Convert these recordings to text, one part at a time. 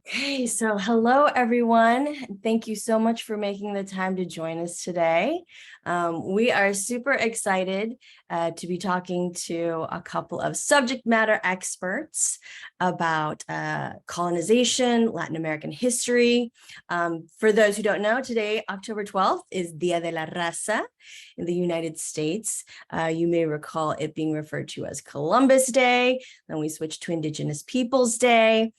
Okay, so hello everyone. Thank you so much for making the time to join us today. We are super excited to be talking to a couple of subject matter experts about colonization, Latin American history. For those who don't know, today, October 12th, is Dia de la Raza in the United States. You may recall it being referred to as Columbus Day, then we switched to Indigenous Peoples Day.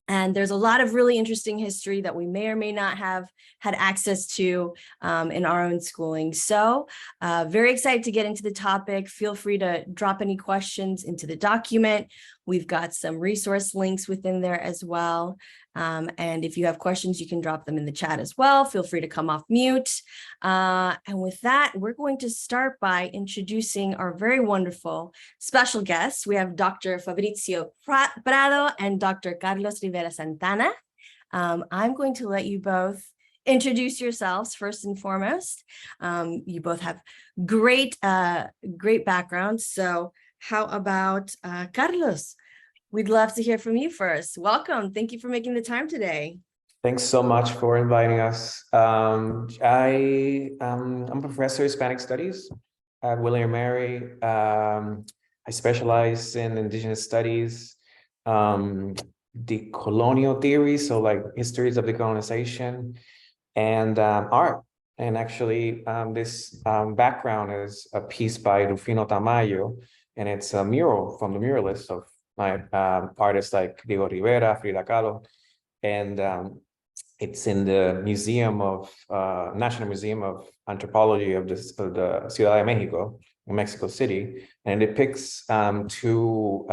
And there's a lot of really interesting history that we may or may not have had access to in our own schooling. So very excited to get into the topic. Feel free to drop any questions into the document. We've got some resource links within there as well. And if you have questions, you can drop them in the chat as well. Feel free to come off mute. And with that, we're going to start by introducing our very wonderful special guests. We have Dr. Fabrizio Prado and Dr. Carlos Rivera Santana. I'm going to let you both introduce yourselves first and foremost. You both have great backgrounds. So how about Carlos? We'd love to hear from you first. Welcome. Thank you for making the time today. Thanks so much for inviting us. I'm a professor of Hispanic Studies at William & Mary. I specialize in Indigenous studies, decolonial theory, so like histories of decolonization, and art. And actually, this background is a piece by Rufino Tamayo, and it's a mural from the muralists of my artists like Diego Rivera, Frida Kahlo, and it's in the Museum of National Museum of Anthropology of the Ciudad de Mexico in Mexico City, and it depicts two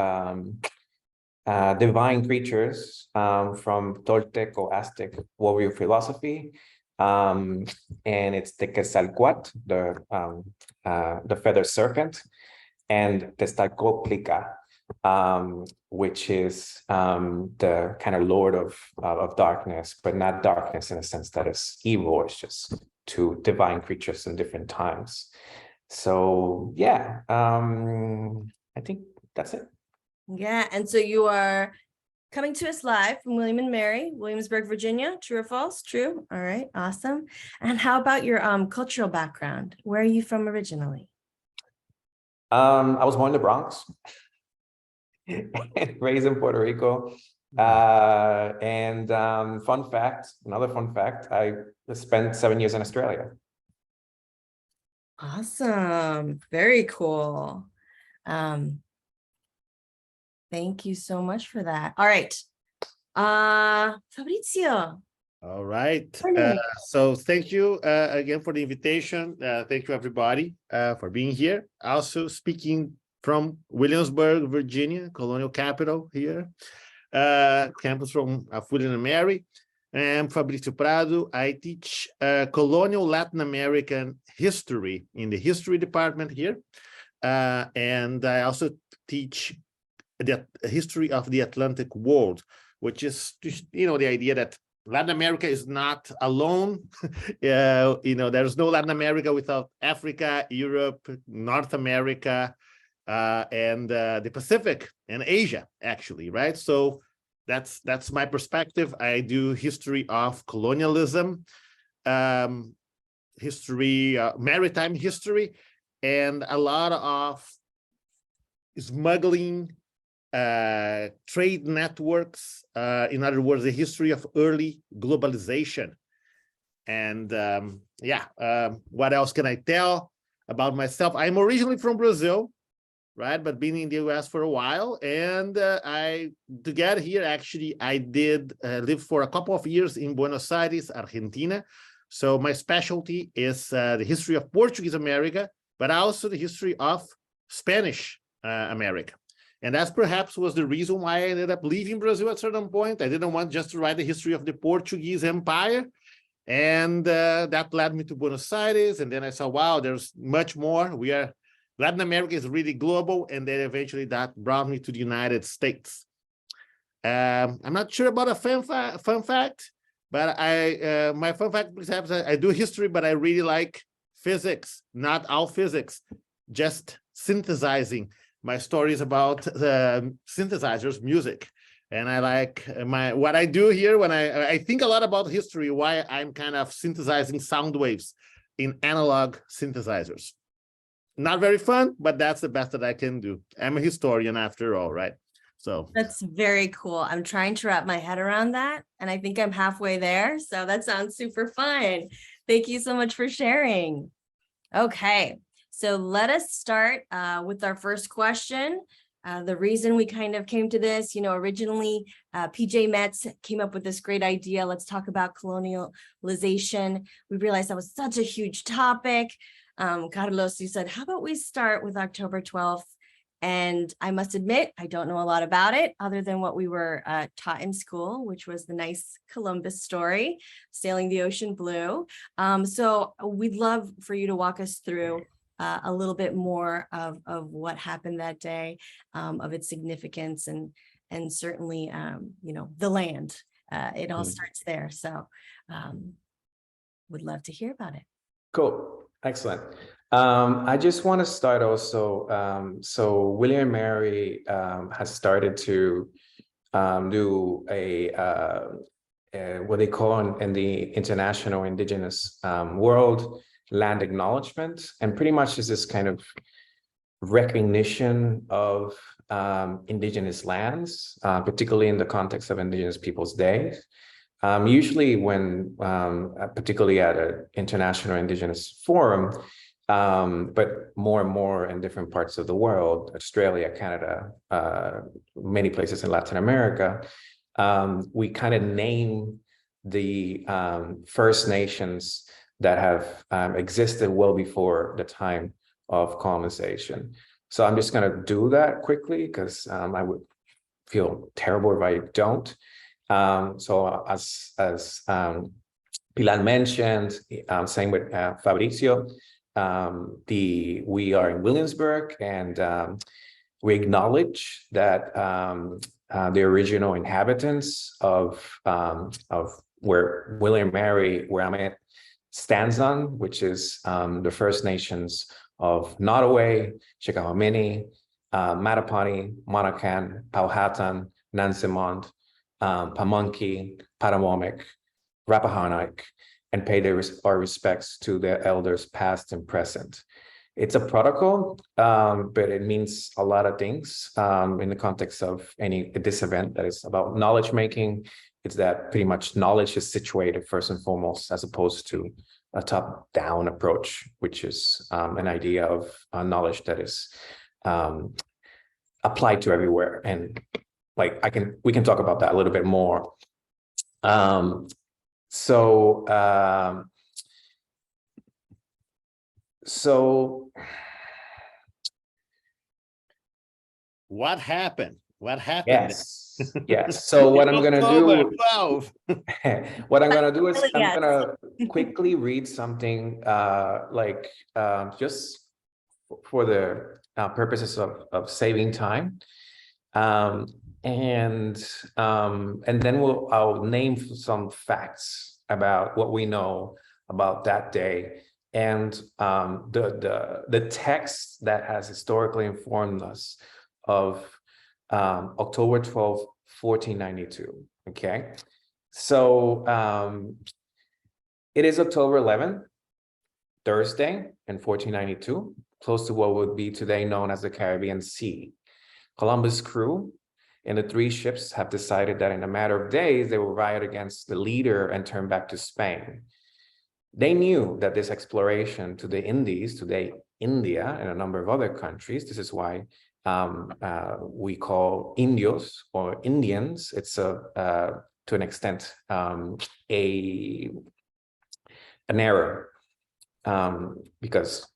divine creatures from Toltec or Aztec warrior philosophy, and it's the Quetzalcoatl, the feathered serpent, and Tezcatlipoca, which is the kind of lord of darkness, but not darkness in a sense that is evil. It's just two divine creatures in different times. So yeah, I think that's it. Yeah, and so you are coming to us live from William & Mary, Williamsburg, Virginia. True or false? True. All right, awesome. And how about your cultural background? Where are you from originally? I was born in the Bronx. Raised in Puerto Rico. And another fun fact, I spent 7 years in Australia. Awesome. Very cool. Thank you so much for that. All right. Fabrizio. All right. So thank you again for the invitation. Thank you, everybody, for being here. Also speaking from Williamsburg, Virginia, colonial capital here, campus from William & Mary. I'm Fabrizio Prado. I teach colonial Latin American history in the history department here. And I also teach the history of the Atlantic world, which is, the idea that Latin America is not alone. There's no Latin America without Africa, Europe, North America, and the Pacific and Asia, actually, right? So that's my perspective. I do history of colonialism, history, maritime history, and a lot of smuggling, trade networks, in other words, the history of early globalization. And what else can I tell about myself? I'm originally from Brazil, right? But been in the US for a while. And to get here, actually, I did live for a couple of years in Buenos Aires, Argentina. So my specialty is the history of Portuguese America, but also the history of Spanish America. And that perhaps was the reason why I ended up leaving Brazil at a certain point. I didn't want just to write the history of the Portuguese Empire. And that led me to Buenos Aires. And then I saw, wow, there's much more. Latin America is really global. And then eventually that brought me to the United States. I'm not sure about a fun fact, but my fun fact, perhaps I do history, but I really like physics, not all physics, just synthesizing. My story is about synthesizers, music. And I like what I do here when I think a lot about history, why I'm kind of synthesizing sound waves in analog synthesizers. Not very fun, but that's the best that I can do. I'm a historian after all, right? So that's very cool. I'm trying to wrap my head around that, and I think I'm halfway there. So that sounds super fun. Thank you so much for sharing. Okay, so let us start with our first question. The reason we kind of came to this, originally PJ Metz came up with this great idea. Let's talk about colonialization. We realized that was such a huge topic. Carlos, you said, how about we start with October 12th? And I must admit, I don't know a lot about it other than what we were taught in school, which was the nice Columbus story, sailing the ocean blue. So we'd love for you to walk us through a little bit more of what happened that day, of its significance, and certainly, the land. It all starts there. So would love to hear about it. Cool. Excellent. I just want to start also. So William and Mary has started to do what they call in the international indigenous world land acknowledgement, and pretty much is this kind of recognition of indigenous lands, particularly in the context of Indigenous Peoples' Day. Usually when, particularly at an international indigenous forum, but more and more in different parts of the world, Australia, Canada, many places in Latin America, we kind of name the First Nations that have existed well before the time of colonization. So I'm just going to do that quickly because I would feel terrible if I don't. So as Pilar mentioned, same with Fabrizio, we are in Williamsburg, and we acknowledge that the original inhabitants of where William and Mary, where I'm at, stands on, which is the First Nations of Nottoway, Chickahominy, Mattaponi, Monacan, Powhatan, Nansemond, Pamunkey, Patamomic, Rappahannock, and pay our respects to their elders past and present. It's a protocol, but it means a lot of things in the context of this event that is about knowledge making. It's that pretty much knowledge is situated first and foremost, as opposed to a top-down approach, which is an idea of knowledge that is applied to everywhere. And we can talk about that a little bit more. So what happened? What happened? Yes. So what I'm going to do, 12. what I'm going to do is I'm going to quickly read something just for the purposes of saving time. And then I'll name some facts about what we know about that day, and the text that has historically informed us of October 12th, 1492. Okay, so it is October 11th, Thursday, in 1492, close to what would be today known as the Caribbean Sea. Columbus' crew and the 3 ships have decided that in a matter of days, they will riot against the leader and turn back to Spain. They knew that this exploration to the Indies, today India, and a number of other countries, this is why we call Indios or Indians. It's to an extent an error, because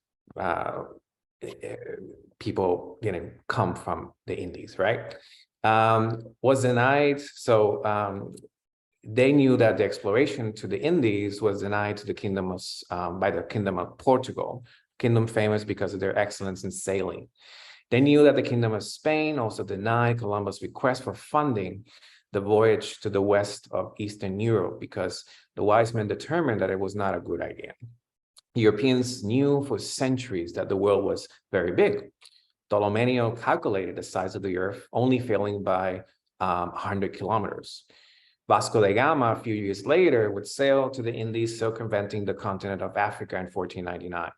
people didn't come from the Indies, right? Was denied. So they knew that the exploration to the Indies was denied to the kingdom by the Kingdom of Portugal, kingdom famous because of their excellence in sailing. They knew that the Kingdom of Spain also denied Columbus' request for funding the voyage to the west of Eastern Europe because the wise men determined that it was not a good idea. Europeans knew for centuries that the world was very big. Ptolemy calculated the size of the earth, only failing by 100 kilometers. Vasco da Gama, a few years later, would sail to the Indies, circumventing the continent of Africa in 1499.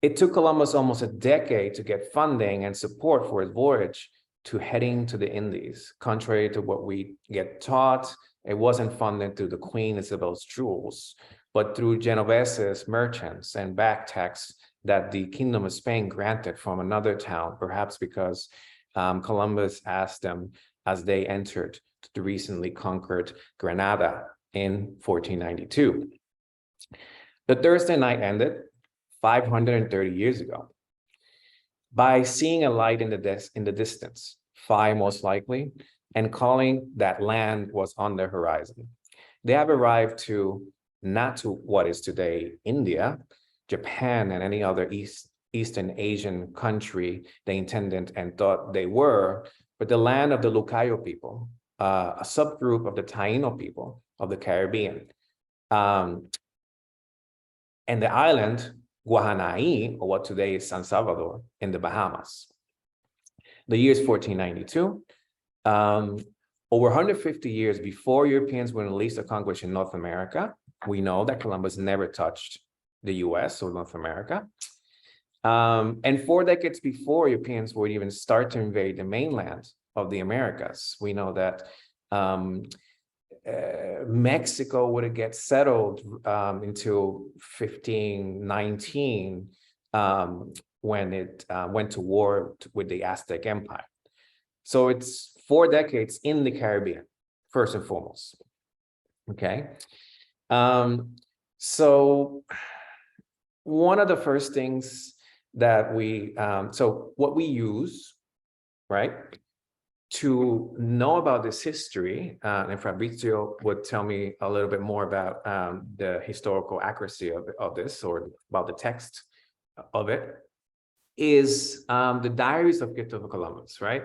It took Columbus almost a decade to get funding and support for his voyage to heading to the Indies. Contrary to what we get taught, it wasn't funded through the Queen Isabel's jewels, but through Genovese's merchants and back tax that the Kingdom of Spain granted from another town, perhaps because Columbus asked them as they entered the recently conquered Granada in 1492. The Thursday night ended 530 years ago by seeing a light in the distance, fire most likely, and calling that land was on the horizon. They have arrived not to what is today India, Japan, and any other Eastern Asian country they intended and thought they were, but the land of the Lucayo people, a subgroup of the Taino people of the Caribbean. And the island, Guahanai, or what today is San Salvador, in the Bahamas. The year is 1492. Over 150 years before Europeans were released or conquest in North America, we know that Columbus never touched the US or North America. And 4 decades before Europeans would even start to invade the mainland of the Americas, we know that Mexico would get settled until 1519 when it went to war with the Aztec Empire. So it's 4 decades in the Caribbean, first and foremost. Okay. So one of the first things that what we use, right, to know about this history, and Fabrizio would tell me a little bit more about the historical accuracy of this, or about the text of it, is the diaries of Christopher Columbus, right?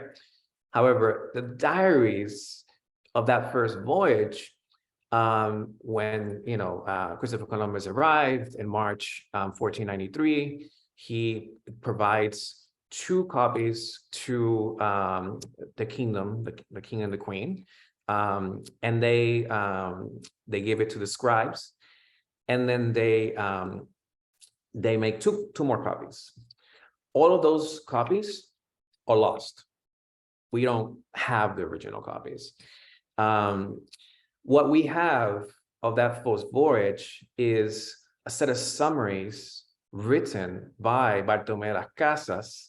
However, the diaries of that first voyage, when Christopher Columbus arrived in March 1493, he provides 2 copies to the kingdom, the king and the queen, and they give it to the scribes, and then they make two more copies. All of those copies are lost. We don't have the original copies. What we have of that first voyage is a set of summaries written by Bartolomé Las Casas,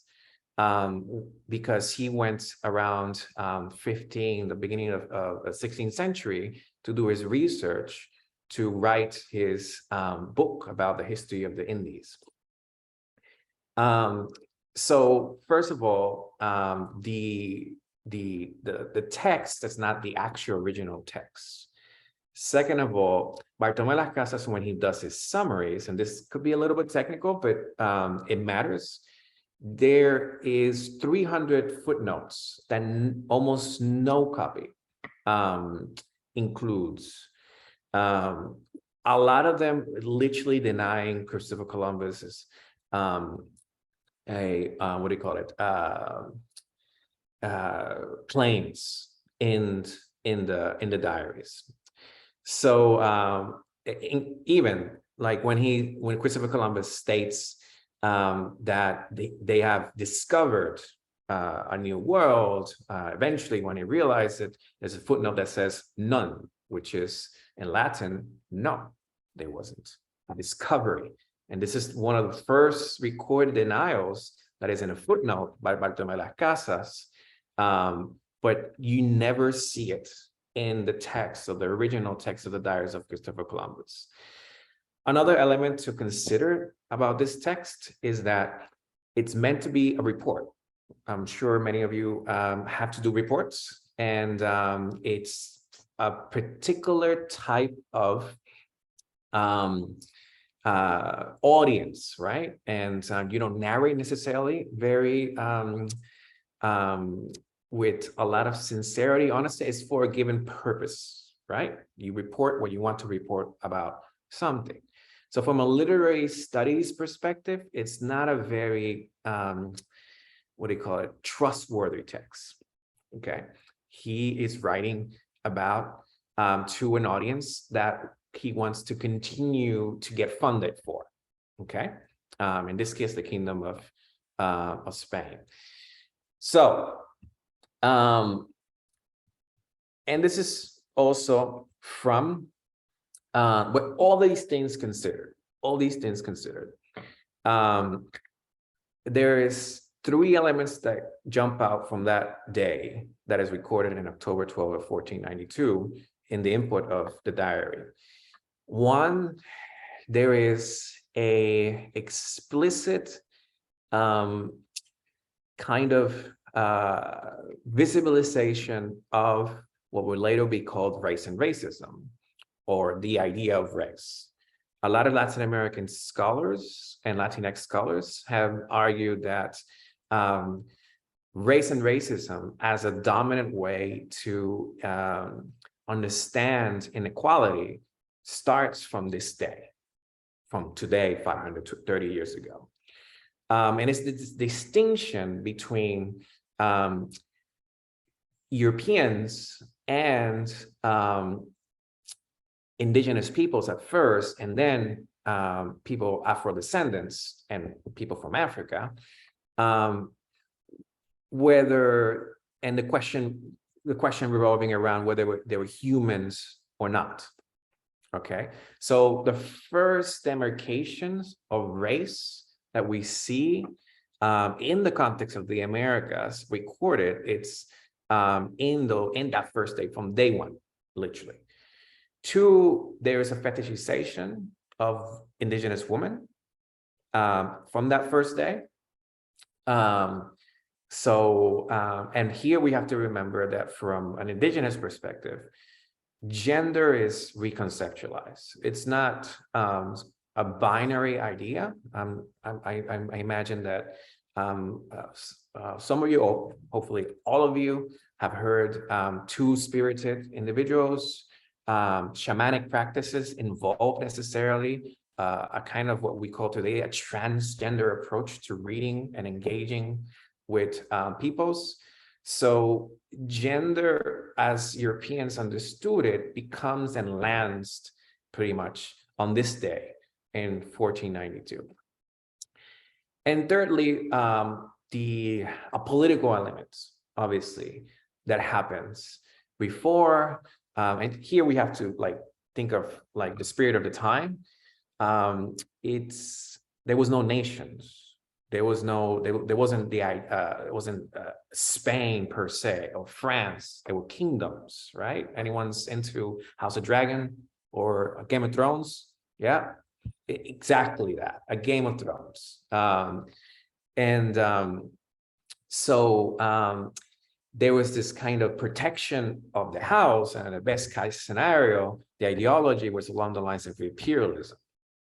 because he went around the beginning of the 16th century to do his research to write his book about the history of the Indies. So first of all, the text is not the actual original text. Second of all, Bartolomé Las Casas, when he does his summaries, and this could be a little bit technical, but it matters, there is 300 footnotes that almost no copy includes. A lot of them literally denying Christopher Columbus's claims in the diaries. So even like when Christopher Columbus states that they have discovered a new world, eventually when he realized it, there's a footnote that says none, which is in Latin, no, there wasn't a discovery. And this is one of the first recorded denials that is in a footnote by Bartolomé Las Casas, but you never see it in the text of the original text of the diaries of Christopher Columbus. Another element to consider about this text is that it's meant to be a report. I'm sure many of you have to do reports, and it's a particular type of audience, right? And you don't narrate necessarily very with a lot of sincerity. Honestly, it's for a given purpose, right? You report what you want to report about something. So from a literary studies perspective, it's not a very, trustworthy text, okay? he is writing about to an audience that he wants to continue to get funded for. Okay, in this case, the Kingdom of Spain. So, and this is also from with all these things considered, there is 3 elements that jump out from that day that is recorded in October 12 of 1492 in the input of the diary. One, there is a explicit kind of visibilization of what would later be called race and racism, or the idea of race. A lot of Latin American scholars and Latinx scholars have argued that race and racism as a dominant way to understand inequality starts from this day, from today, 530 years ago. And it's this distinction between Europeans and indigenous peoples at first, and then people, Afro-descendants and people from Africa, whether, and the question revolving around whether they were humans or not. Okay, so the first demarcations of race that we see in the context of the Americas recorded, it's in that first day, from day one, literally. 2, there is a fetishization of indigenous women from that first day. And here we have to remember that from an indigenous perspective, gender is reconceptualized. It's not a binary idea. I imagine that some of you, hopefully all of you, have heard two-spirited individuals. Shamanic practices involve necessarily a kind of what we call today a transgender approach to reading and engaging with peoples. So gender, as Europeans understood it, becomes and lands pretty much on this day in 1492. And thirdly, a political element, obviously, that happens before. And here we have to think of the spirit of the time. There was no nations. There wasn't Spain per se or France. There were kingdoms, right? Anyone's into House of Dragon or Game of Thrones? Yeah, exactly that, a Game of Thrones. There was this kind of protection of the house, and in the best case scenario, the ideology was along the lines of imperialism,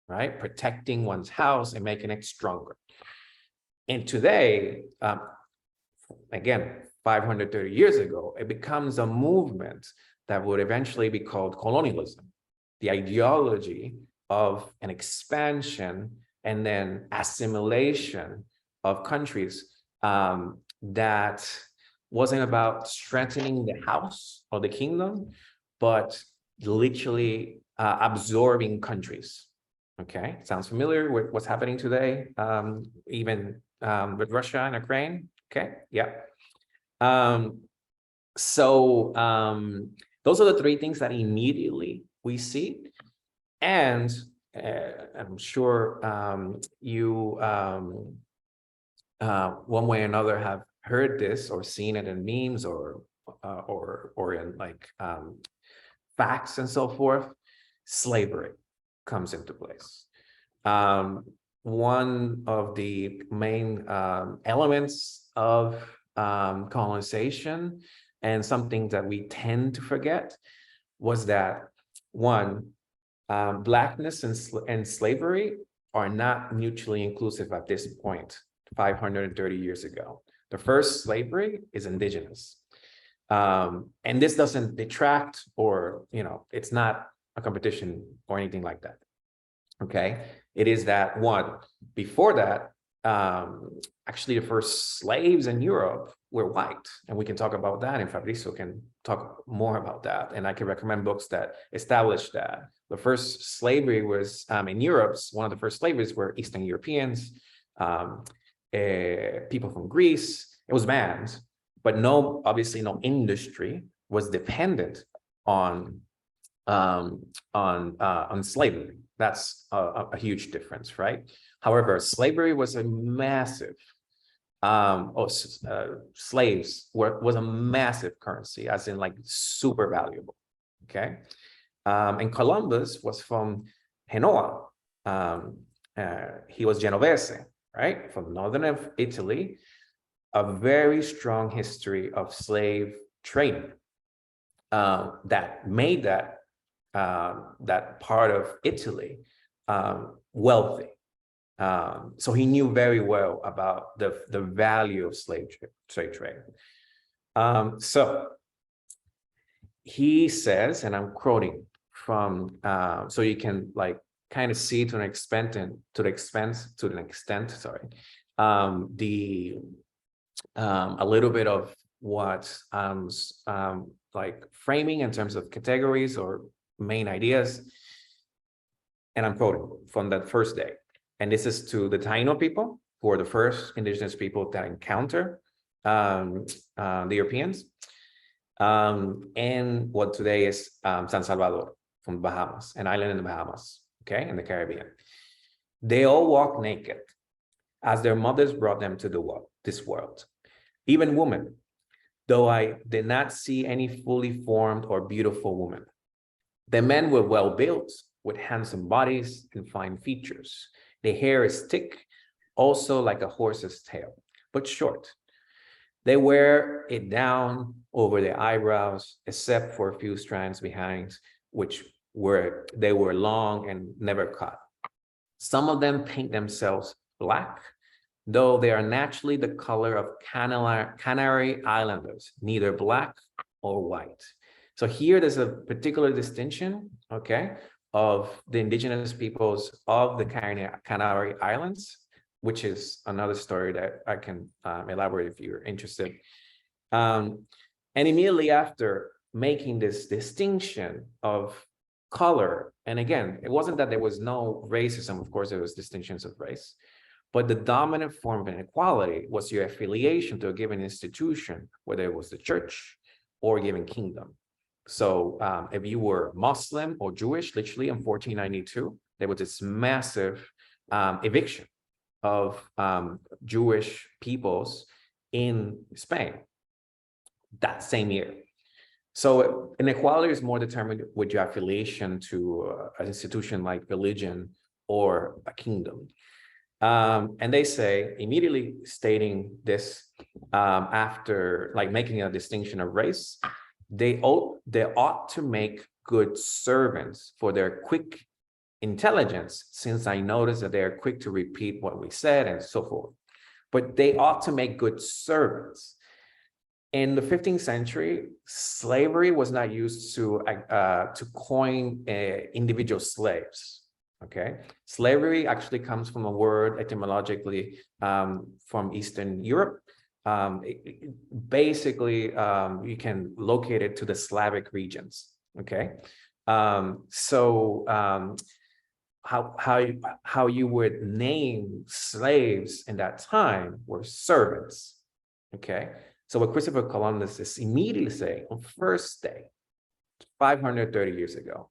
right? Protecting one's house and making it stronger. And today, again, 530 years ago, it becomes a movement that would eventually be called colonialism, the ideology of an expansion and then assimilation of countries that wasn't about strengthening the house or the kingdom, but literally absorbing countries. Okay, sounds familiar with what's happening today, even with Russia and Ukraine. Okay, yeah. Those are the 3 things that immediately we see. And I'm sure you, one way or another, have heard this or seen it in memes or in facts and so forth. Slavery comes into place. One of the main elements of colonization, and something that we tend to forget, was that Blackness and slavery are not mutually inclusive at this point, 530 years ago. The first slavery is indigenous. And this doesn't detract or, it's not a competition or anything like that. Okay, it is that before that, actually the first slaves in Europe were white. And we can talk about that, and Fabrizio can talk more about that. And I can recommend books that establish that. The first slavery was in Europe. One of the first slaveries were Eastern Europeans, people from Greece. It was banned, but obviously no industry was dependent on slavery. That's a huge difference, right? However, slavery was a massive slaves was a massive currency, as in like super valuable. Okay, and Columbus was from Genoa. He was Genovese, right, from northern Italy. A very strong history of slave trading that made that part of Italy wealthy. So he knew very well about the value of slave trade. So he says, and I'm quoting from, so you can like kind of see to an extent, sorry, a little bit of what like framing in terms of categories or main ideas. And I'm quoting from that first day. And this is to the Taino people, who are the first indigenous people that encounter the Europeans. And what today is San Salvador from Bahamas, an island in the Bahamas, okay, in the Caribbean. They all walk naked as their mothers brought them to this world. Even women, though I did not see any fully formed or beautiful women. The men were well built, with handsome bodies and fine features. The hair is thick, also like a horse's tail, but short. They wear it down over their eyebrows, except for a few strands behind, which were long and never cut. Some of them paint themselves black, though they are naturally the color of Canary Islanders, neither black or white. So here there's a particular distinction, okay, of the indigenous peoples of the Canary Islands, which is another story that I can elaborate if you're interested. And immediately after making this distinction of color, and again, it wasn't that there was no racism, of course there was distinctions of race, but the dominant form of inequality was your affiliation to a given institution, whether it was the church or a given kingdom. So if you were Muslim or Jewish, literally in 1492, there was this massive eviction of Jewish peoples in Spain that same year. So inequality is more determined with your affiliation to an institution like religion or a kingdom. And they say, immediately stating this after like making a distinction of race, they ought to make good servants for their quick intelligence, since I notice that they are quick to repeat what we said and so forth. But they ought to make good servants. In the 15th century, slavery was not used to coin individual slaves. Okay, slavery actually comes from a word etymologically from Eastern Europe. Basically, you can locate it to the Slavic regions. Okay, so how you would name slaves in that time were servants. Okay, so what Christopher Columbus is immediately saying on first day, 530 years ago,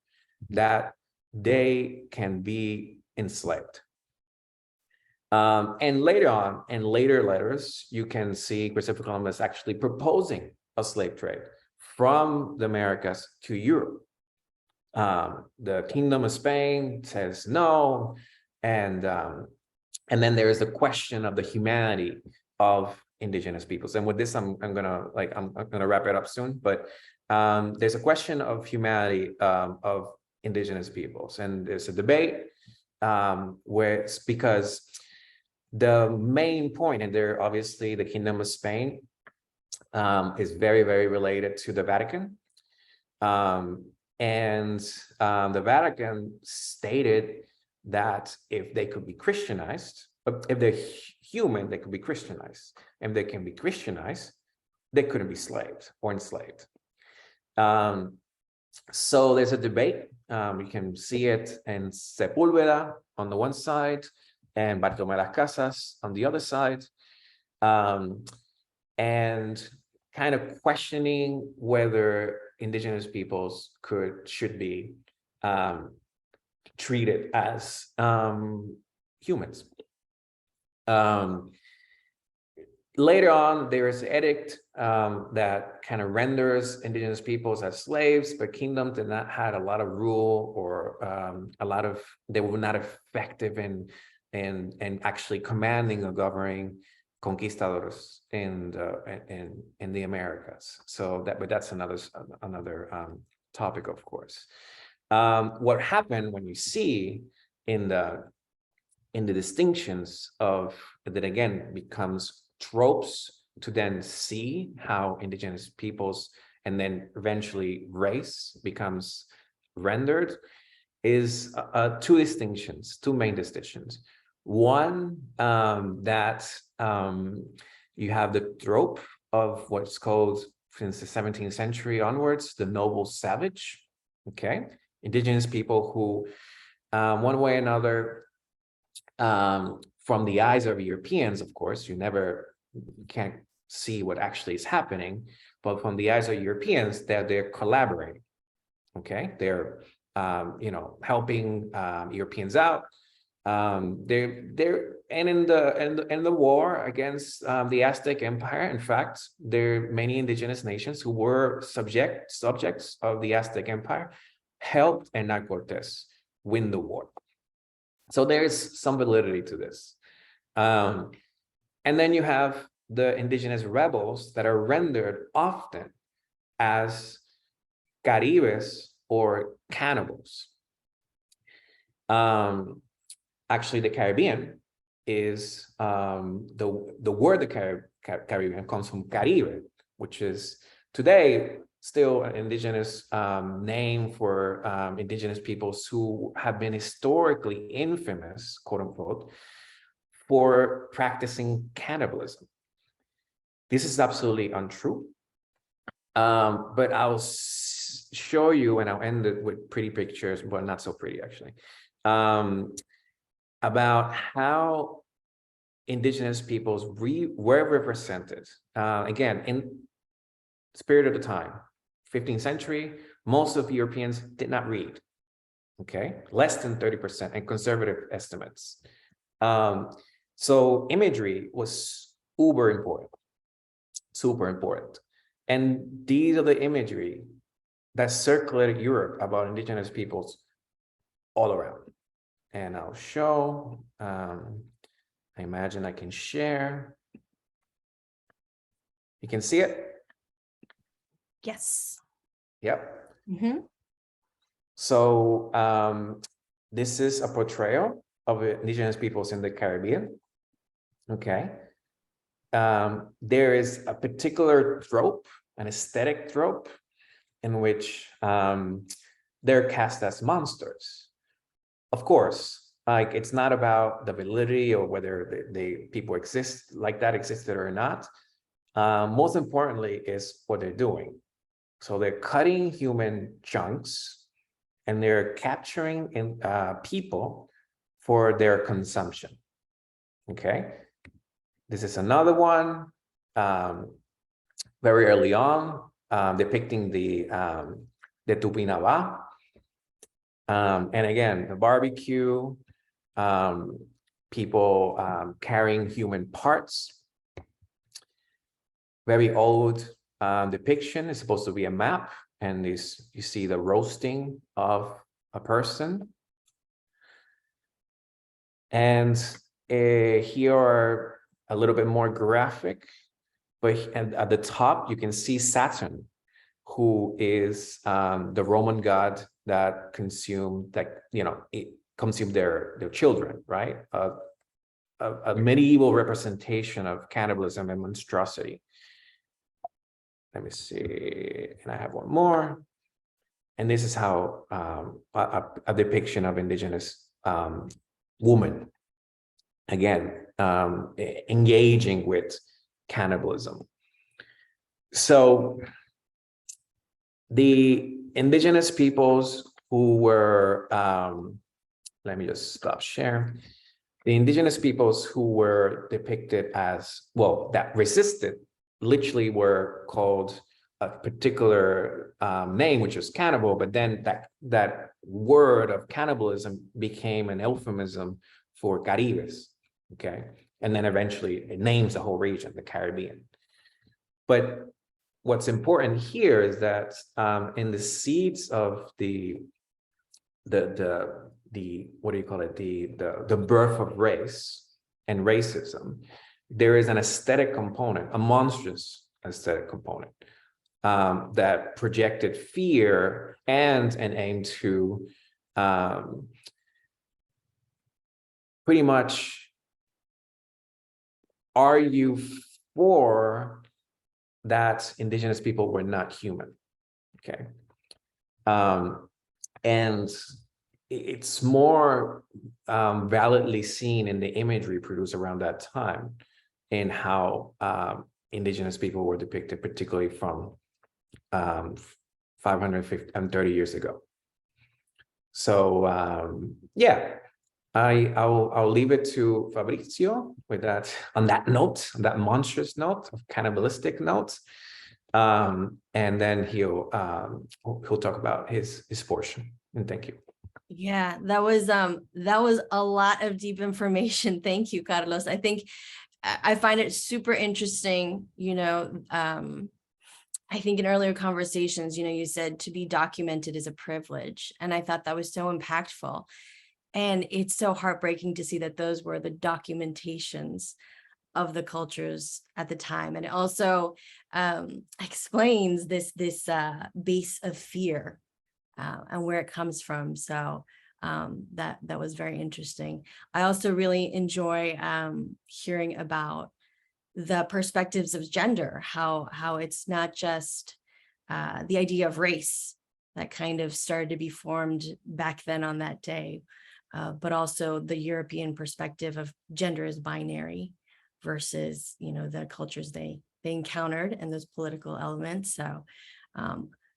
that they can be enslaved. And later on, in later letters, you can see Christopher Columbus actually proposing a slave trade from the Americas to Europe. The Kingdom of Spain says no, and then there is the question of the humanity of indigenous peoples. And with this, I'm gonna wrap it up soon. But there's a question of humanity of indigenous peoples, and there's a debate where it's because the main point, and there obviously the Kingdom of Spain is very, very related to the Vatican. And the Vatican stated that if they could be Christianized, if they're human, they could be Christianized. If they can be Christianized, they couldn't be slaved or enslaved. So there's a debate. You can see it in Sepúlveda on the one side and Bartolomé las Casas on the other side. And kind of questioning whether indigenous peoples should be treated as humans. Later on, there is an edict that kind of renders indigenous peoples as slaves, but kingdoms did not have a lot of rule or they were not effective in actually commanding or governing conquistadors in the Americas. So but that's another topic, of course. What happened when you see in the distinctions of that again becomes tropes to then see how indigenous peoples and then eventually race becomes rendered is two main distinctions. One, that you have the trope of what's called, since the 17th century onwards, the noble savage. Okay, indigenous people who one way or another, from the eyes of Europeans, of course, you can't see what actually is happening, but from the eyes of Europeans, they're collaborating. Okay, they're helping Europeans out. They're in the war against the Aztec Empire. In fact, there are many indigenous nations who were subjects of the Aztec Empire, helped Hernán Cortés win the war. So there's some validity to this. And then you have the indigenous rebels that are rendered often as Caribes or cannibals. Actually, the Caribbean is the word Caribbean comes from Caribe, which is today still an indigenous name for indigenous peoples who have been historically infamous, quote unquote, for practicing cannibalism. This is absolutely untrue. But I'll show you, and I'll end it with pretty pictures, but not so pretty actually, about how indigenous peoples were represented. Again, in spirit of the time, 15th century, most of Europeans did not read, okay? Less than 30% and conservative estimates. So imagery was uber important, super important. And these are the imagery that circulated Europe about indigenous peoples all around. And I'll show, I imagine I can share. You can see it? Yes. Yep. Mm-hmm. So this is a portrayal of indigenous peoples in the Caribbean. Okay. There is a particular trope, an aesthetic trope, in which they're cast as monsters. Of course, like it's not about the validity or whether the people existed or not. Most importantly is what they're doing. So they're cutting human chunks and they're capturing people for their consumption. Okay. This is another one very early on, depicting the Tupinambá. And again, the barbecue, people carrying human parts. Very old depiction. Is supposed to be a map, and you see the roasting of a person. And here are a little bit more graphic, but at the top you can see Saturn, who is the Roman god that consumed their children, right? A medieval representation of cannibalism and monstrosity. Let me see, and I have one more. And this is how a depiction of indigenous woman, again, engaging with cannibalism. So the indigenous peoples who were, let me just stop sharing. The indigenous peoples who were depicted as, well, that resisted, literally were called a particular name, which was cannibal, but then that word of cannibalism became an euphemism for Caribes, okay? And then eventually it names the whole region, the Caribbean. But what's important here is that in the seeds of the what do you call it, the birth of race and racism, there is an aesthetic component, a monstrous aesthetic component that projected fear and an aim to pretty much argue for that indigenous people were not human, okay? And it's more validly seen in the imagery produced around that time in how indigenous people were depicted, particularly from 530 years ago. So yeah, I'll leave it to Fabrizio with that, on that note, on that monstrous note, of cannibalistic note, and then he'll talk about his portion. And thank you. Yeah, that was a lot of deep information. Thank you, Carlos. I think I find it super interesting, you know, I think in earlier conversations, you know, you said to be documented is a privilege. And I thought that was so impactful. And it's so heartbreaking to see that those were the documentations of the cultures at the time. And it also explains this base of fear and where it comes from. So that was very interesting. I also really enjoy hearing about the perspectives of gender, how it's not just the idea of race that kind of started to be formed back then on that day, but also the European perspective of gender as binary versus, you know, the cultures they encountered and those political elements. So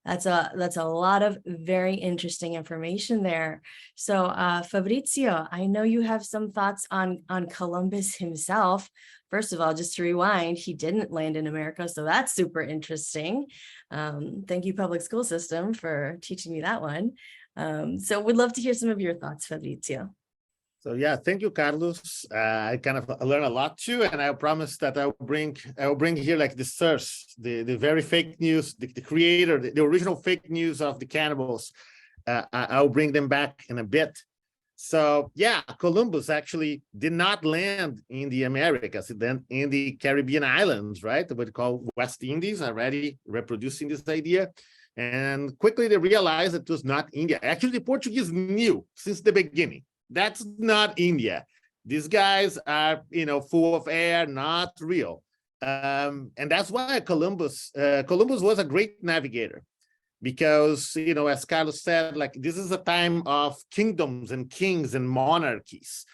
that's a lot of very interesting information there. So Fabrizio, I know you have some thoughts on Columbus himself. First of all, just to rewind, he didn't land in America, so that's super interesting. Thank you, public school system, for teaching me that one. So we'd love to hear some of your thoughts, Fabrizio. So yeah, thank you, Carlos. I kind of learned a lot too, and I promise that I will bring here like the source, the very fake news, the creator, the original fake news of the cannibals. I'll bring them back in a bit. So yeah, Columbus actually did not land in the Americas, then in the Caribbean islands, right? What we call West Indies, already reproducing this idea. And quickly they realized it was not India. Actually, the Portuguese knew since the beginning. That's not India. These guys are, you know, full of air, not real. And that's why Columbus was a great navigator. Because, you know, as Carlos said, like this is a time of kingdoms and kings and monarchies.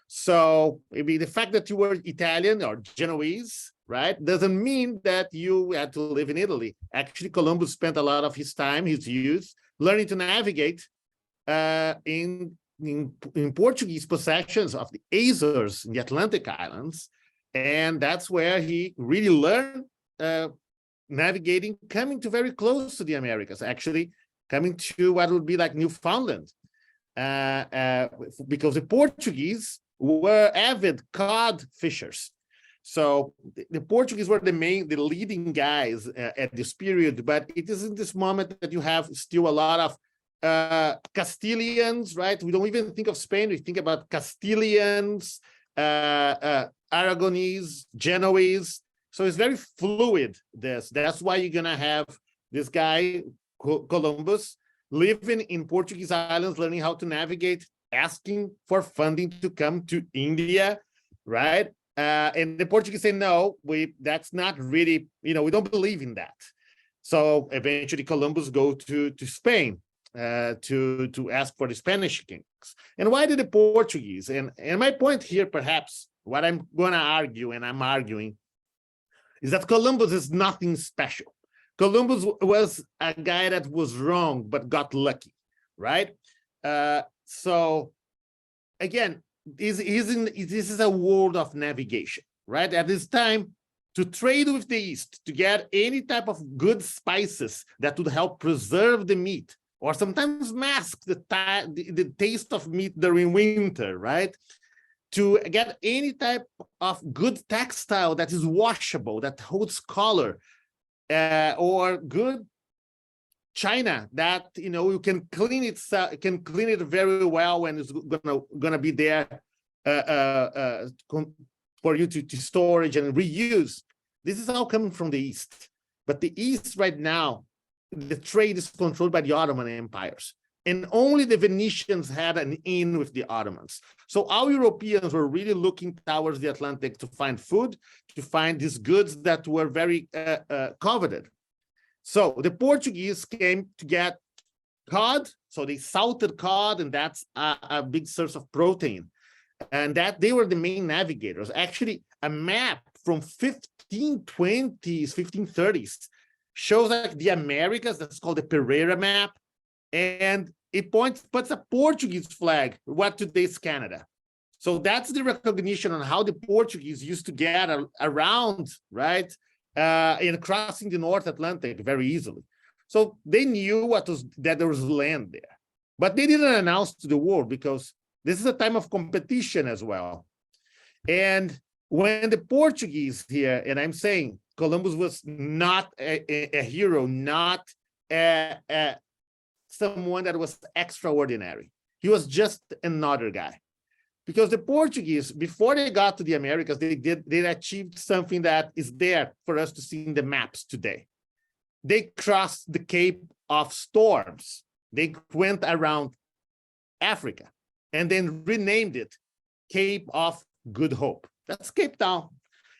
So maybe the fact that you were Italian or Genoese, right, doesn't mean that you had to live in Italy. Actually, Columbus spent a lot of his time, his youth, learning to navigate in Portuguese possessions of the Azores in the Atlantic Islands. And that's where he really learned navigating, coming to very close to the Americas, actually coming to what would be like Newfoundland, because the Portuguese were avid cod fishers. So the Portuguese were the leading guys at this period, but it is in this moment that you have still a lot of Castilians, right? We don't even think of Spain, we think about Castilians, Aragonese, Genoese. So it's very fluid, this. That's why you're going to have this guy, Columbus, living in Portuguese islands, learning how to navigate, asking for funding to come to India, right? And the Portuguese say, no, that's not really, you know, we don't believe in that. So eventually Columbus go to Spain to ask for the Spanish kings. And why did the Portuguese? And my point here, perhaps, what I'm going to argue, and I'm arguing, is that Columbus is nothing special. Columbus was a guy that was wrong, but got lucky, right? So again, this is a world of navigation, right? At this time, to trade with the East, to get any type of good spices that would help preserve the meat, or sometimes mask the taste of meat during winter, right? To get any type of good textile that is washable, that holds color, or good china that you can clean it, very well, and it's gonna be there for you to storage and reuse. This is all coming from the East. But the East right now, the trade is controlled by the Ottoman empires. And only the Venetians had an in with the Ottomans. So all Europeans were really looking towards the Atlantic to find food, to find these goods that were very coveted. So the Portuguese came to get cod. So they salted cod, and that's a big source of protein. And that they were the main navigators. Actually, a map from 1520s, 1530s shows like the Americas. That's called the Pereira map. And it puts a Portuguese flag, what today is Canada. So that's the recognition on how the Portuguese used to get around, right? And crossing the North Atlantic very easily. So they knew that there was land there. But they didn't announce to the world, because this is a time of competition as well. And when the Portuguese here, and I'm saying Columbus was not a hero, not someone that was extraordinary. He was just another guy. Because the Portuguese, before they got to the Americas, they achieved something that is there for us to see in the maps today. They crossed the Cape of Storms. They went around Africa and then renamed it Cape of Good Hope. That's Cape Town.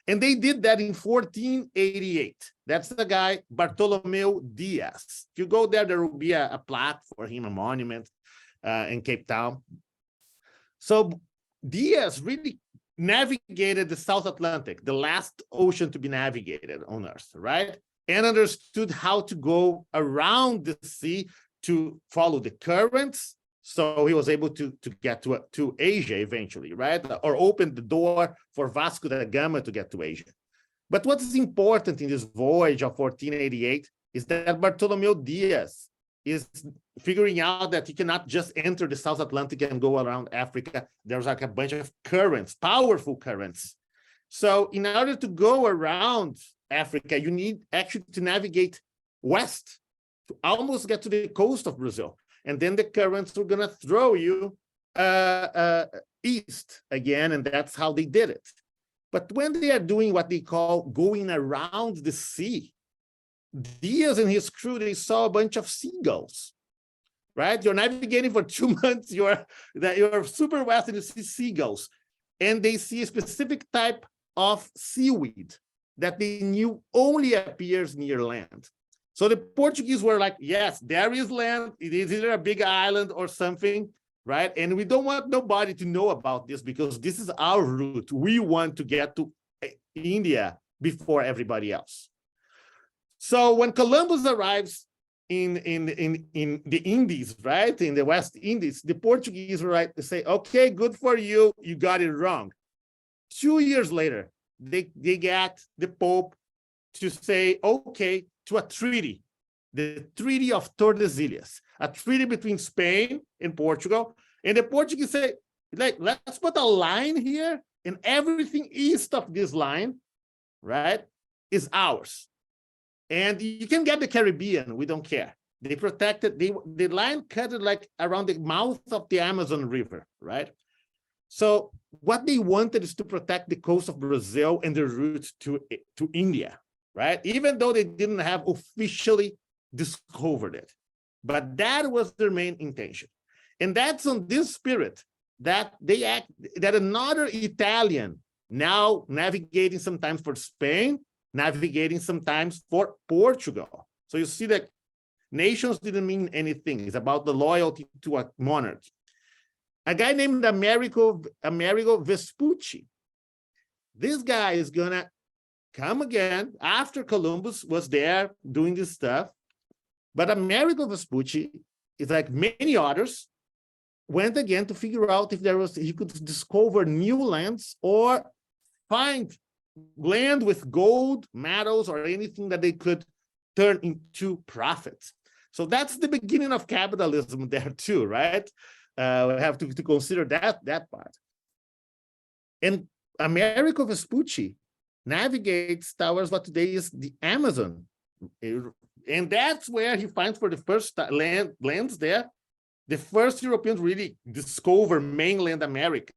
And they did that in 1488. That's the guy, Bartolomeu Dias. If you go there, there will be a plaque for him, a monument in Cape Town. So Dias really navigated the South Atlantic, the last ocean to be navigated on Earth, right? And understood how to go around the sea to follow the currents. So he was able to get to Asia eventually, right? Or open the door for Vasco da Gama to get to Asia. But what is important in this voyage of 1488 is that Bartolomeu Dias is figuring out that you cannot just enter the South Atlantic and go around Africa. There's like a bunch of currents, powerful currents. So in order to go around Africa, you need actually to navigate west to almost get to the coast of Brazil. And then the currents are going to throw you east again, and that's how they did it. But when they are doing what they call going around the sea, Diaz and his crew, they saw a bunch of seagulls, right? You're navigating for 2 months, you're super west and you see seagulls. And they see a specific type of seaweed that they knew only appears near land. So the Portuguese were like, yes, there is land. It is either a big island or something, right? And we don't want nobody to know about this because this is our route. We want to get to India before everybody else. So when Columbus arrives in the Indies, right, in the West Indies, the Portuguese were right to say, okay, good for you. You got it wrong. 2 years later, they get the Pope to say, okay, to a treaty, the Treaty of Tordesillas, a treaty between Spain and Portugal. And the Portuguese say, like, let's put a line here, and everything east of this line, right, is ours. And you can get the Caribbean, we don't care. They protected, the line cut it like around the mouth of the Amazon River, right? So what they wanted is to protect the coast of Brazil and the route to India, right? Even though they didn't have officially discovered it. But that was their main intention. And that's on this spirit that that another Italian, now navigating sometimes for Spain, navigating sometimes for Portugal. So you see that nations didn't mean anything. It's about the loyalty to a monarch. A guy named Amerigo Vespucci. This guy is gonna come again after Columbus was there doing this stuff. But Amerigo Vespucci is like many others, went again to figure out if he could discover new lands or find land with gold, metals, or anything that they could turn into profits. So that's the beginning of capitalism there too, right? We have to consider that part. And Amerigo Vespucci navigates towards what today is the Amazon. And that's where he finds for the first lands there. The first Europeans really discover mainland America.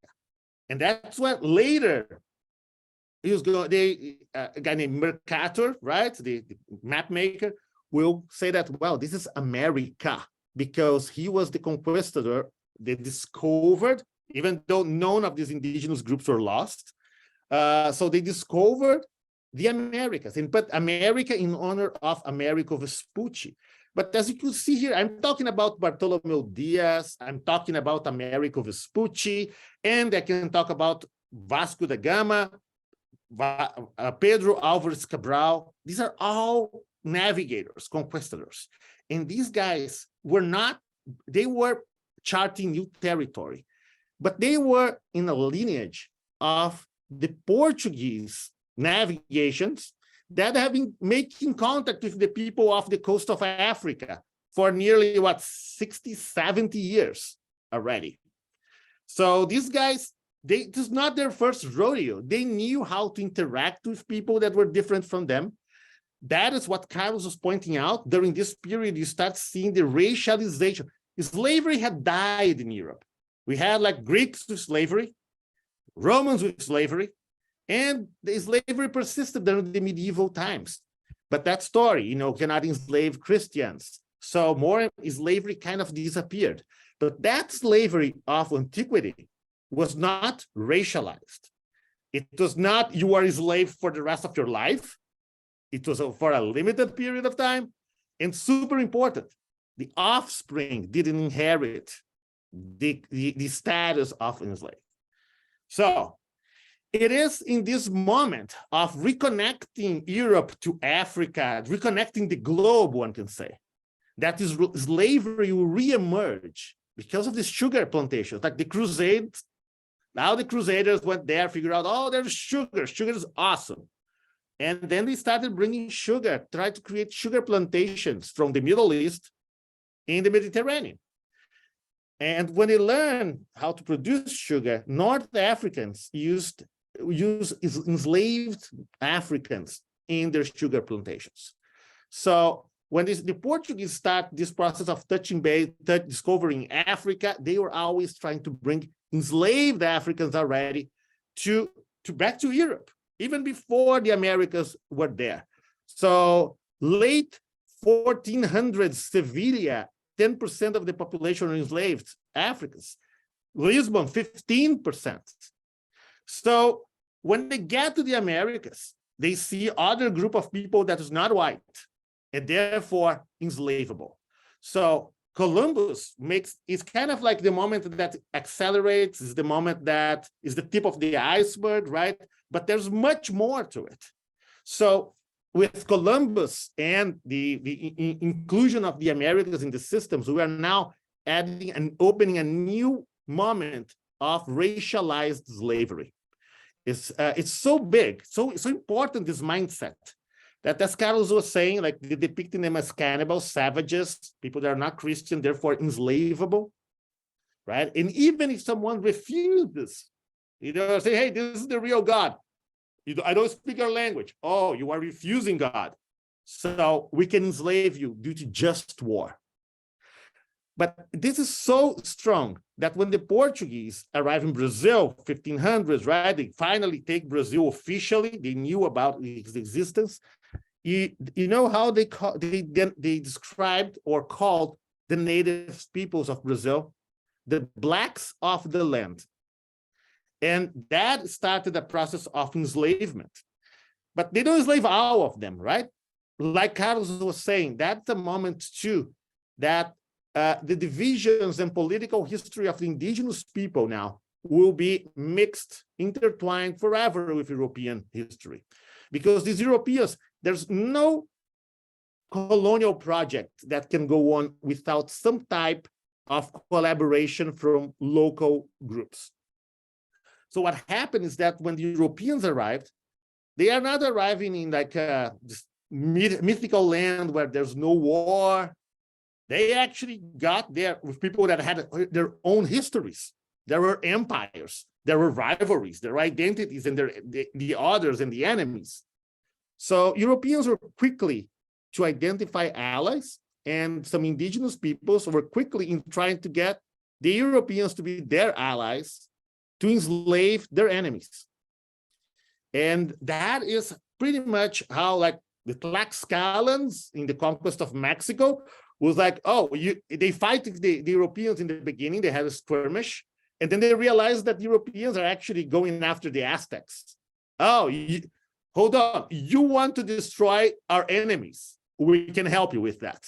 And that's what later a guy named Mercator, right? The map maker will say that, well, this is America, because he was the conquistador. They discovered, even though none of these indigenous groups were lost. So they discovered the Americas and put America in honor of Amerigo Vespucci. But as you can see here, I'm talking about Bartolomeu Diaz, I'm talking about Amerigo Vespucci, and I can talk about Vasco da Gama, Pedro Álvares Cabral. These are all navigators, conquistadors. And these guys they were charting new territory, but they were in a lineage of the Portuguese navigations that have been making contact with the people of the coast of Africa for nearly, 60, 70 years already. So these guys, this is not their first rodeo. They knew how to interact with people that were different from them. That is what Carlos was pointing out. During this period, you start seeing the racialization. Slavery had died in Europe. We had like Greeks with slavery, Romans with slavery, and the slavery persisted during the medieval times. But that story, cannot enslave Christians. So more slavery kind of disappeared. But that slavery of antiquity was not racialized. It was not you are a slave for the rest of your life. It was for a limited period of time. And super important, the offspring didn't inherit the status of enslaved. So it is in this moment of reconnecting Europe to Africa, reconnecting the globe, one can say, that is slavery will reemerge because of the sugar plantations, like the Crusades. Now the Crusaders went there, figured out, oh, there's sugar. Sugar is awesome. And then they started bringing sugar, tried to create sugar plantations from the Middle East in the Mediterranean. And when they learned how to produce sugar, North Africans used enslaved Africans in their sugar plantations. So when the Portuguese start this process of discovering Africa, they were always trying to bring enslaved Africans already to back to Europe, even before the Americas were there. So late 1400s, Sevilla, 10% of the population are enslaved Africans. Lisbon, 15%. So when they get to the Americas, they see other group of people that is not white and therefore enslavable. So Columbus it's kind of like the moment that accelerates, is the moment that is the tip of the iceberg, right? But there's much more to it. So with Columbus and the inclusion of the Americas in the systems, we are now adding and opening a new moment of racialized slavery. It's so big, so important, this mindset, that as Carlos was saying, like depicting them as cannibals, savages, people that are not Christian, therefore enslavable, right? And even if someone refuses, say, hey, this is the real God. I don't speak your language. Oh, you are refusing God. So we can enslave you due to just war. But this is so strong that when the Portuguese arrive in Brazil, 1500s, right? They finally take Brazil officially. They knew about its existence. You know how they described or called the native peoples of Brazil? The blacks of the land. And that started the process of enslavement. But they don't enslave all of them, right? Like Carlos was saying, that's the moment too that the divisions and political history of the indigenous people now will be mixed, intertwined forever with European history. because these Europeans, there's no colonial project that can go on without some type of collaboration from local groups. So what happened is that when the Europeans arrived, they are not arriving in like this mythical land where there's no war. They actually got there with people that had their own histories. There were empires, there were rivalries, there were identities, and the others and the enemies. So Europeans were quickly to identify allies, and some indigenous peoples were quickly in trying to get the Europeans to be their allies, to enslave their enemies. And that is pretty much how, like, the Tlaxcalans in the conquest of Mexico was like, oh, they fight the Europeans in the beginning, they had a skirmish, and then they realized that Europeans are actually going after the Aztecs. Oh, hold on, you want to destroy our enemies? We can help you with that.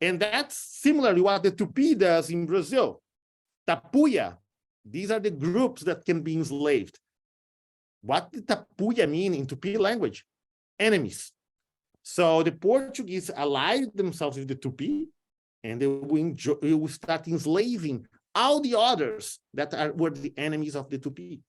And that's similarly what the Tupi does in Brazil. Tapuya, these are the groups that can be enslaved. What did Tapuya mean in Tupi language? Enemies. So the Portuguese allied themselves with the Tupi, and they will start enslaving all the others that were the enemies of the Tupi.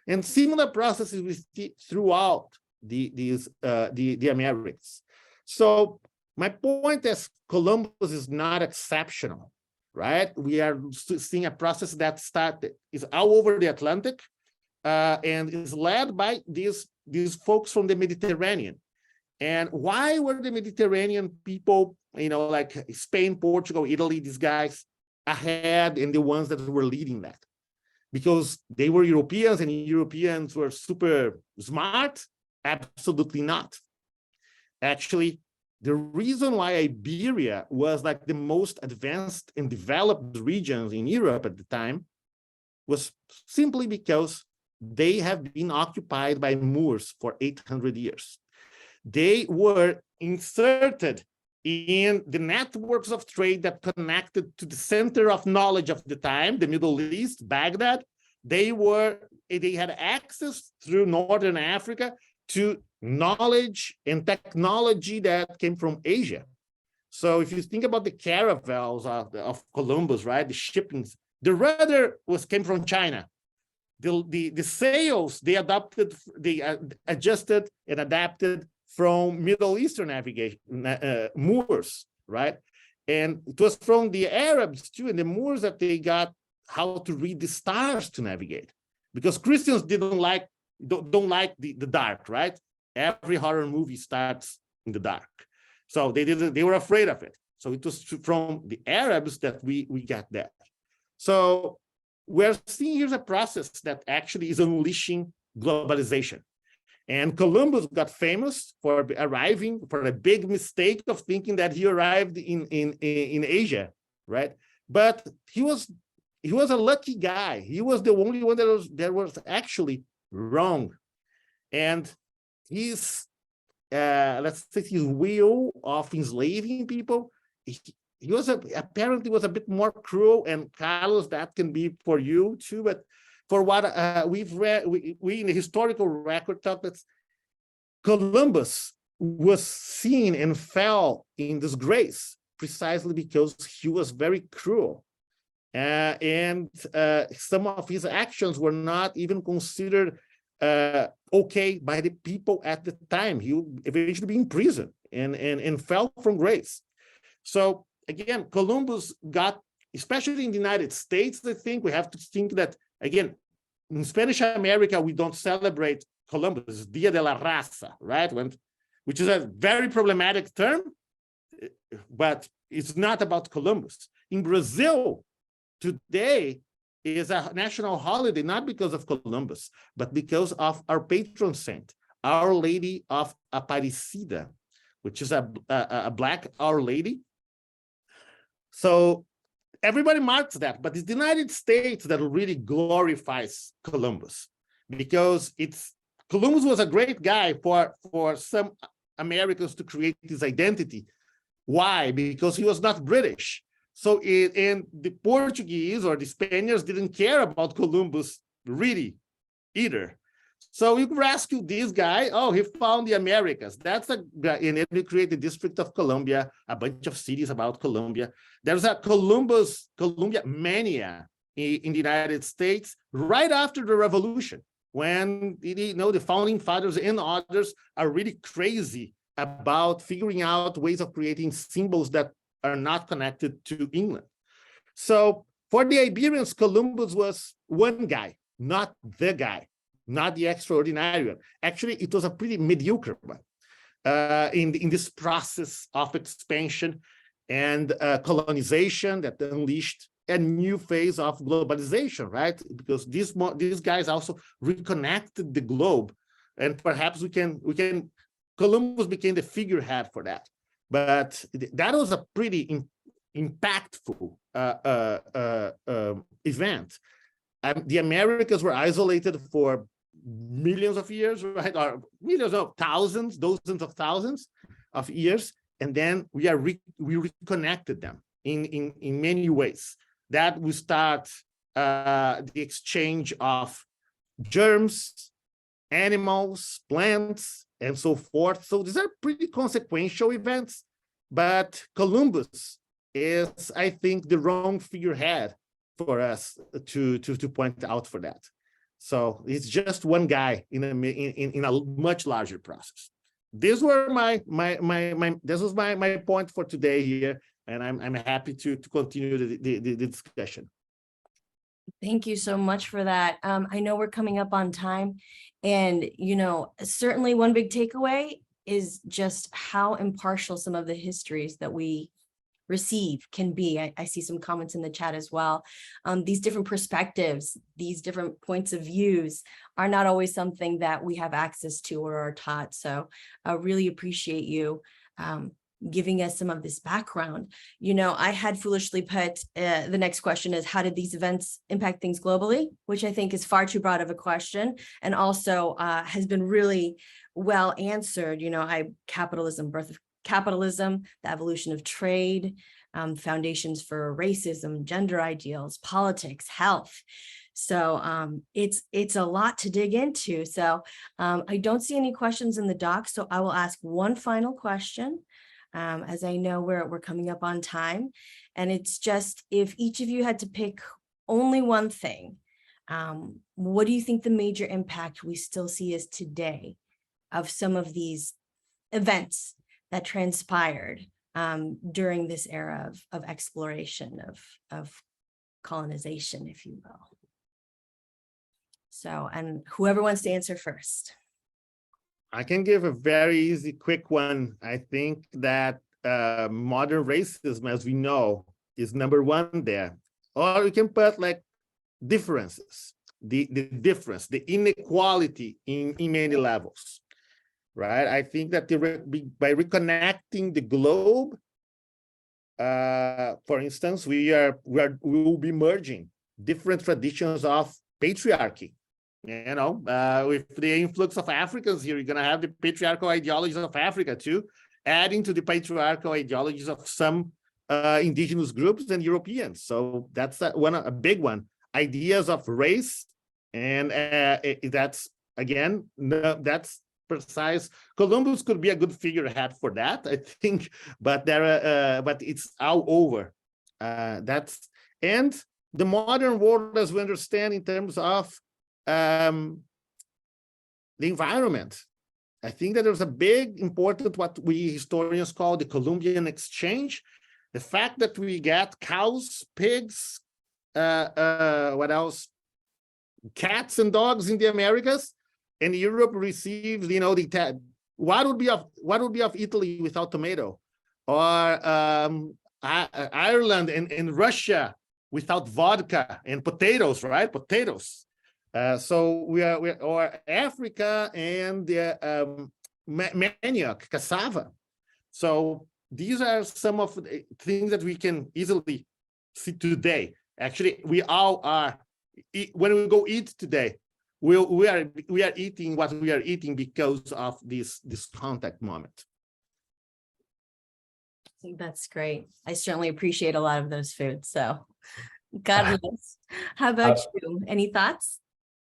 And similar processes we see throughout the Americas. So my point is, Columbus is not exceptional, right? We are seeing a process that is all over the Atlantic, and is led by these folks from the Mediterranean. And why were the Mediterranean people, like Spain, Portugal, Italy, these guys ahead and the ones that were leading that? Because they were Europeans, and Europeans were super smart? Absolutely not. Actually, the reason why Iberia was like the most advanced and developed regions in Europe at the time was simply because they have been occupied by Moors for 800 years. They were inserted in the networks of trade that connected to the center of knowledge of the time, the Middle East, Baghdad. They had access through Northern Africa to knowledge and technology that came from Asia. So if you think about the caravels of Columbus, right, the shippings, the rudder came from China. The sails they adjusted and adapted from Middle Eastern navigation, Moors, right? And it was from the Arabs too, and the Moors that they got how to read the stars to navigate, because Christians don't like the dark, right? Every horror movie starts in the dark, so they were afraid of it. So it was from the Arabs that we got that. So we're seeing here's a process that actually is unleashing globalization. And Columbus got famous for arriving, for a big mistake of thinking that he arrived in Asia, right? But he was a lucky guy. He was the only one that was actually wrong. And his let's say his will of enslaving people, he was apparently was a bit more cruel. And Carlos, that can be for you too, but for what we've read, we in the historical record thought that Columbus was seen and fell in disgrace precisely because he was very cruel. And some of his actions were not even considered okay by the people at the time. He would eventually be in prison and fell from grace. So again, Columbus got, especially in the United States, I think we have to think that, again, in Spanish America, we don't celebrate Columbus, Dia de la Raza, right? Which is a very problematic term, but it's not about Columbus. In Brazil, today is a national holiday, not because of Columbus, but because of our patron saint, Our Lady of Aparecida, which is a Black Our Lady. So everybody marks that, but it's the United States that really glorifies Columbus, because Columbus was a great guy for some Americans to create this identity. Why? Because he was not British. So and the Portuguese or the Spaniards didn't care about Columbus really either. So you rescue this guy. Oh, he found the Americas. That's a guy, and then we create the District of Columbia, a bunch of cities about Columbia. There's a Columbia mania in the United States right after the revolution, when the founding fathers and others are really crazy about figuring out ways of creating symbols that are not connected to England. So for the Iberians, Columbus was one guy, not the guy, not the extraordinary one. Actually, it was a pretty mediocre one in this process of expansion and colonization that unleashed a new phase of globalization, right? Because these guys also reconnected the globe, and perhaps we can. Columbus became the figurehead for that, but that was a pretty impactful event. The Americas were isolated for millions of years, right? Or millions of thousands, dozens of thousands of years, and then we reconnected them in many ways. That we start the exchange of germs, animals, plants, and so forth. So these are pretty consequential events, but Columbus is, I think, the wrong figurehead for us to point out for that. So it's just one guy in a much larger process. These were this was my point for today here, and I'm happy to continue the discussion. Thank you so much for that. I know we're coming up on time, and certainly one big takeaway is just how impartial some of the histories that we receive can be. I see some comments in the chat as well. These different perspectives, these different points of views are not always something that we have access to or are taught. So I really appreciate you giving us some of this background. I had foolishly put the next question is, how did these events impact things globally? Which I think is far too broad of a question, and also has been really well answered. Capitalism, birth of capitalism, the evolution of trade, foundations for racism, gender ideals, politics, health. So it's a lot to dig into. So I don't see any questions in the doc, so I will ask one final question, as I know we're coming up on time. And it's just, if each of you had to pick only one thing, what do you think the major impact we still see is today of some of these events that transpired during this era of exploration, of colonization, if you will? So, and whoever wants to answer first. I can give a very easy, quick one. I think that modern racism, as we know, is number one there. Or we can put like differences, the difference, the inequality in many levels. Right, I think that by reconnecting the globe, for instance, we will be merging different traditions of patriarchy. With the influx of Africans here, you're going to have the patriarchal ideologies of Africa too, adding to the patriarchal ideologies of some indigenous groups and Europeans. So that's a big one. Ideas of race, and that's again that's precise. Columbus could be a good figurehead for that, I think, but but it's all over. And the modern world, as we understand, in terms of the environment, I think that there's a big important what we historians call the Colombian Exchange. The fact that we get cows, pigs, what else? Cats and dogs in the Americas. And Europe receives, what would be of Italy without tomato, or Ireland and Russia without vodka and potatoes, right? Potatoes. So we are, or Africa and the manioc, cassava. So these are some of the things that we can easily see today. Actually, we all are. When we go eat today, we are eating what we are eating because of this contact moment. I think that's great. I certainly appreciate a lot of those foods. So God bless. How about you? Any thoughts?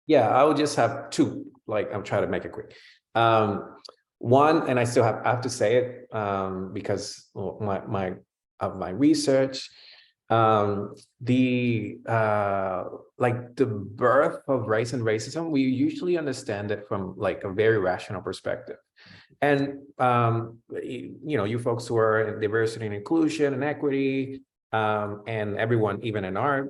Yeah, I would just have two, like I'm trying to make it quick. One, and I still I have to say it because of my research, the like the birth of race and racism, we usually understand it from like a very rational perspective. And you know, you folks who are in diversity and inclusion and equity, and everyone, even in our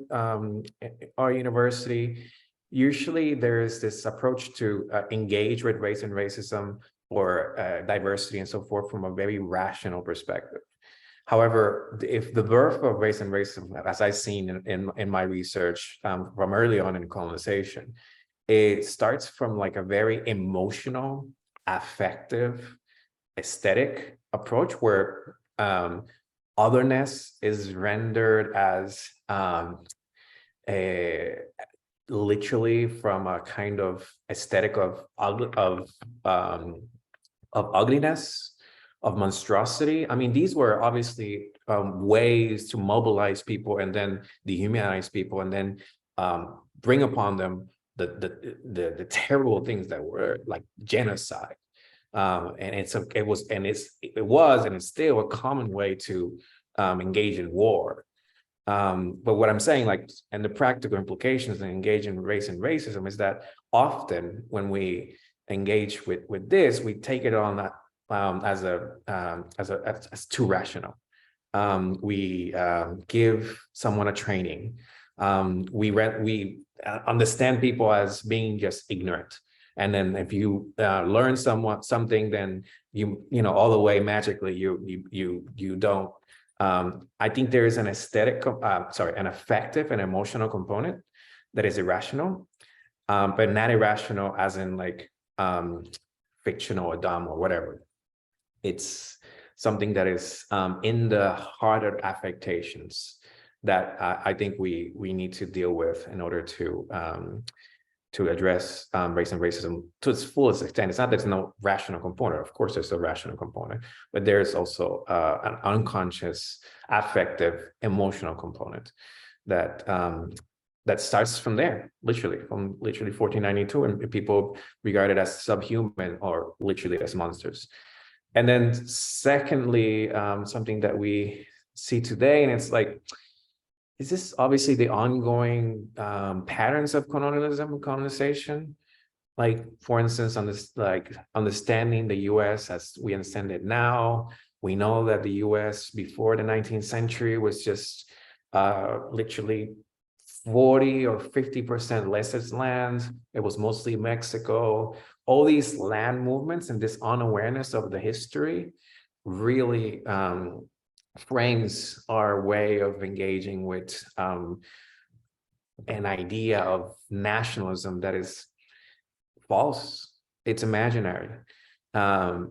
university, usually there's this approach to engage with race and racism or diversity and so forth from a very rational perspective. However, if the birth of race and racism, as I've seen in my research from early on in colonization, it starts from like a very emotional, affective, aesthetic approach where otherness is rendered as a literally from a kind of aesthetic of ugliness, of monstrosity. I mean, these were obviously ways to mobilize people and then dehumanize people and then bring upon them the terrible things that were like genocide. And it was and it's still a common way to engage in war. But what I'm saying, like, and the practical implications of engaging in race and racism is that often when we engage with this, we take it on as too rational. We give someone a training. We understand people as being just ignorant. And then if you learn something, then you know all the way magically you don't. I think there is an an affective and emotional component that is irrational, but not irrational as in like fictional or dumb or whatever. It's something that is in the heart of affectations that I think we need to deal with in order to address race and racism to its fullest extent. It's not that there's no rational component. Of course, there's a rational component, but there's also an unconscious, affective, emotional component that that starts from there, literally 1492, and people regarded as subhuman or literally as monsters. And then secondly, something that we see today, and it's like, is this obviously the ongoing patterns of colonialism and colonization? Like, for instance, on this, like understanding the US as we understand it now, we know that the US before the 19th century was just literally 40 or 50% less its land. It was mostly Mexico. All these land movements and this unawareness of the history really frames our way of engaging with an idea of nationalism that is false. It's imaginary. It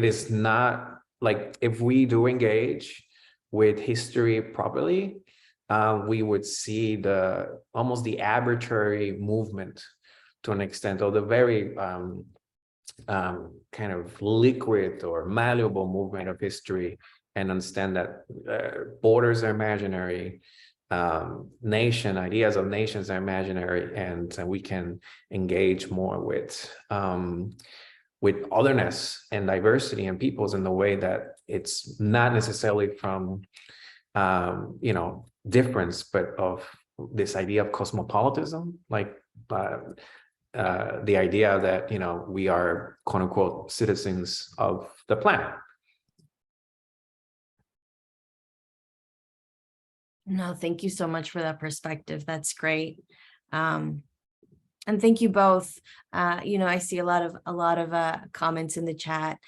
is not like, if we do engage with history properly, we would see almost the arbitrary movement to an extent, or the very kind of liquid or malleable movement of history, and understand that borders are imaginary, ideas of nations are imaginary, and we can engage more with otherness and diversity and peoples in the way that it's not necessarily from you know, difference, but of this idea of cosmopolitanism, like the idea that, you know, we are quote unquote citizens of the planet. No, thank you so much for that perspective. That's great. And thank you both. You know, I see a lot of comments in the chat.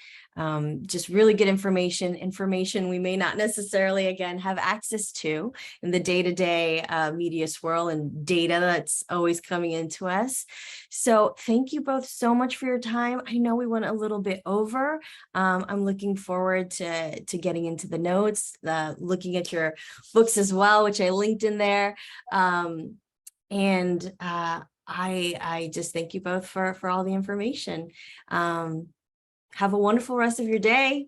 Just really good information we may not necessarily, again, have access to in the day-to-day media swirl and data that's always coming into us. So thank you both so much for your time. I know we went a little bit over. I'm looking forward to getting into the notes, looking at your books as well, which I linked in there. I just thank you both for all the information. Have a wonderful rest of your day,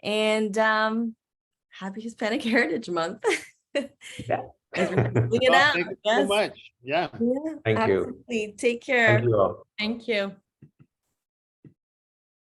and happy Hispanic Heritage Month. Yeah. as we're closing it Well, out. thank you so Yes. much. Yeah. Yeah, Thank you. absolutely. Take care. Thank you all. Thank you.